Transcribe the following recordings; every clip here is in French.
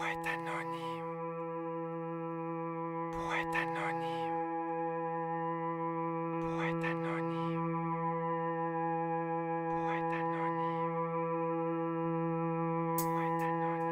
Poète anonyme. Poète anonyme. Poète anonyme. Poète anonyme. Poète anonyme.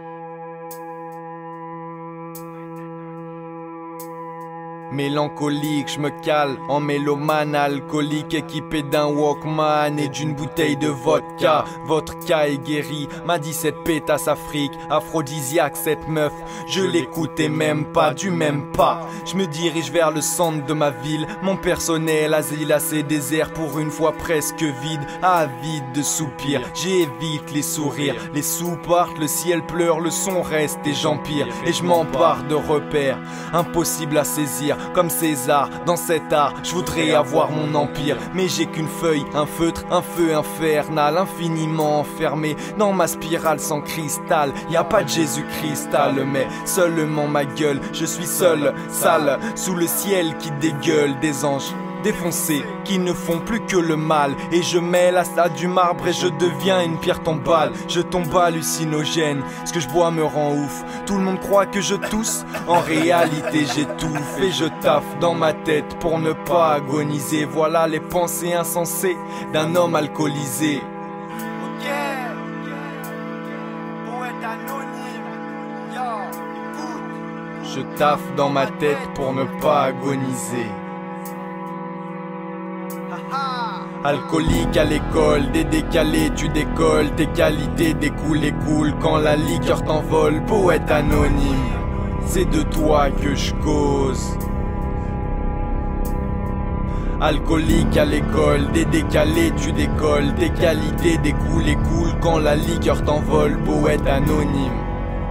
Mélancolique, je me cale en mélomane alcoolique, équipé d'un Walkman et d'une bouteille de vodka. Votre cas est guéri, m'a dit cette pétasse Afrique, aphrodisiaque cette meuf. Je l'écoutais même pas, du même pas. Je me dirige vers le centre de ma ville, mon personnel asile assez désert, pour une fois presque vide, avide de soupirs. J'évite les sourires, les sous partent, le ciel pleure, le son reste et j'empire. Et je m'empare de repères, impossible à saisir. Comme César, dans cet art, je voudrais avoir mon empire. Mais j'ai qu'une feuille, un feutre, un feu infernal, infiniment enfermé dans ma spirale sans cristal. Y a pas de Jésus cristal, mais seulement ma gueule. Je suis seul, sale, sous le ciel qui dégueule des anges défoncés qui ne font plus que le mal. Et je mêle à ça du marbre et je deviens une pierre tombale. Je tombe hallucinogène, ce que je bois me rend ouf. Tout le monde croit que je tousse, en réalité j'étouffe. Et je taffe dans ma tête pour ne pas agoniser. Voilà les pensées insensées d'un homme alcoolisé. Ok. Poète anonyme. Yo, écoute. Je taffe dans ma tête pour ne pas agoniser. Alcoolique à l'école, des décalés, tu décolles, tes qualités découlent et coulent quand la liqueur t'envole. Poète anonyme, c'est de toi que je cause. Alcoolique à l'école, des décalés, tu décolles, tes qualités découlent et coulent quand la liqueur t'envole. Poète anonyme,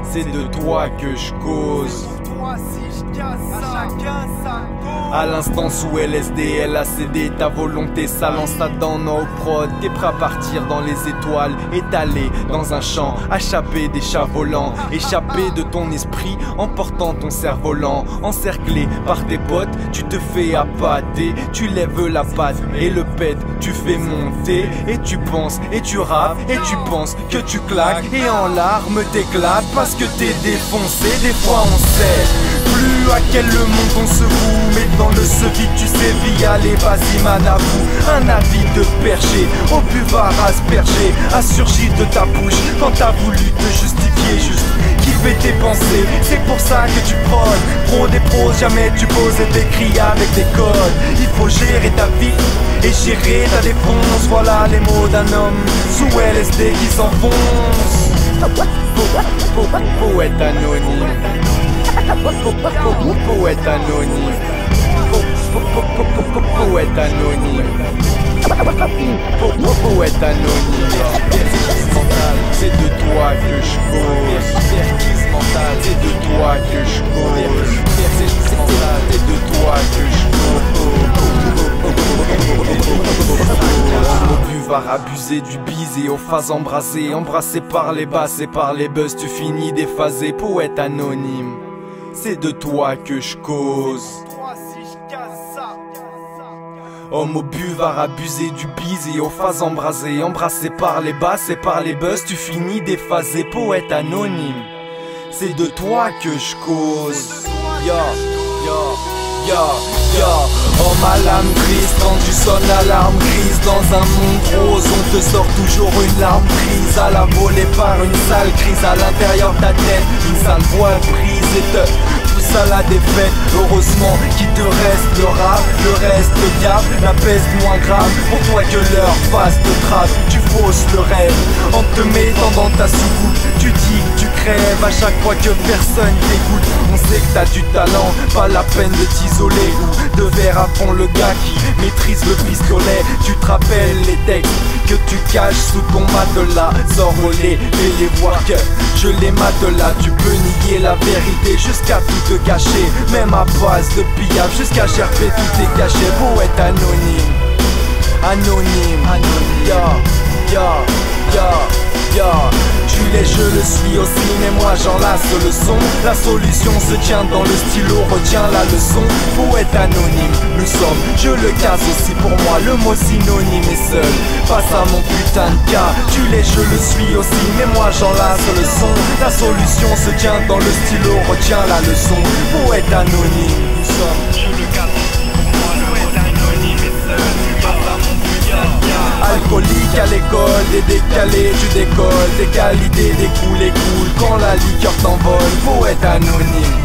c'est de toi que je cause. Toi si je casse ça, à chacun sa cause. À l'instant sous LSD, elle a cédé ta volonté, ça lance ça dans nos prods. T'es prêt à partir dans les étoiles, étalé dans un champ, échappé des chats volants, échappé de ton esprit en portant ton cerf-volant. Encerclé par tes potes, tu te fais appâter, tu lèves la patte et le pète, tu fais monter. Et tu penses, et tu rappes, et tu penses que tu claques, et en larmes t'éclates parce que t'es défoncé. Des fois on sait plus à quel monde on se voue, mais dans le vide tu sévis. Allez vas-y man, avoue. Un avis de perché au buvard aspergé a surgi de ta bouche quand t'as voulu te justifier, juste kiffer tes pensées. C'est pour ça que tu prônes pro des pros, jamais tu poses et t'écris avec des codes. Il faut gérer ta vie et gérer ta défense. Voilà les mots d'un homme sous LSD qui s'enfonce. Poète anonyme. Poète anonyme. Poète anonyme. Poète anonyme. C'est de toi que je cause. C'est de toi que je cause. C'est de toi que je cause. Au buvard abusé du bise et aux phases embrasées, embrassé par les basses et par les buzz, tu finis déphasé. Poète anonyme, c'est de toi que je cause. Toi si je casse ça. Homme au buvard abusé du bise et aux phases embrasées, embrassé par les basses et par les buzz, tu finis déphasé. Poète anonyme, c'est de toi que je cause. Yo, yo, yo, yo. Homme à l'âme triste, quand tu sonnes l'alarme grise. Dans un monde rose, on te sort toujours une larme prise à la volée par une sale crise à l'intérieur de ta tête. Une sale voile prise et te pousse à la défaite. Heureusement qu'il te reste le rap, le reste le diable, la peste moins grave pour toi que leur face te trappe. Tu fausses le rêve en te mettant dans ta soucoupe. Tu dis que tu crèves à chaque fois que personne t'écoute. On sait que t'as du talent, pas la peine de t'isoler ou de vers à fond le gars qui maîtrise le pistolet. Tu te rappelles les textes que tu caches sous ton matelas. Sors-les, fais-les voir que je les matelas. Tu peux nier la vérité jusqu'à tout te cacher, même à base de pillage, jusqu'à gerber tous tes cachets. Poète anonyme, anonyme, anonyme. Tu l'es, je le suis aussi, mais moi j'enlace le son. La solution se tient dans le stylo, retiens la leçon. Poète anonyme, nous sommes, je le case aussi. Pour moi le mot synonyme est seul, face à mon putain de cas. Tu l'es, je le suis aussi, mais moi j'enlace le son. La solution se tient dans le stylo, retiens la leçon. Poète anonyme, nous sommes, je le case aussi. Pour moi le poète anonyme est seul, face à mon putain de cas. Alcoolique à l'école, des décalés, tu décolles. Des qualités découlent et coulent quand la liqueur t'envole. Poète anonyme.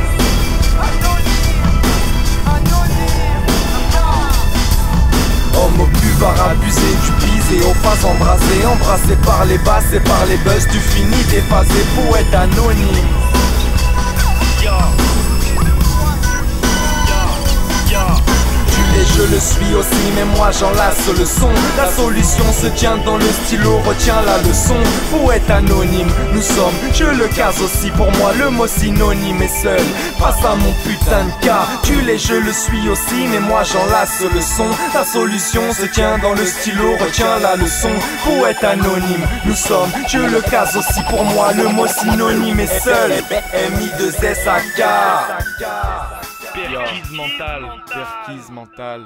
Homme au buvard abusé, du pisé aux faces embrasées. Embrassé par les basses et par les buzz, tu finis déphasé. Poète anonyme. Je le suis aussi, mais moi j'enlace le son. La solution se tient dans le stylo, retiens la leçon. Poète anonyme, nous sommes, je le case aussi. Pour moi le mot synonyme est seul, face à mon putain de cas. Tu l'es, je le suis aussi, mais moi j'enlace le son. La solution se tient dans le stylo, retiens la leçon. Poète anonyme, nous sommes, je le case aussi. Pour moi le mot synonyme est seul. M-I-2-S-A-K. Perquise mentale. Perquise mentale.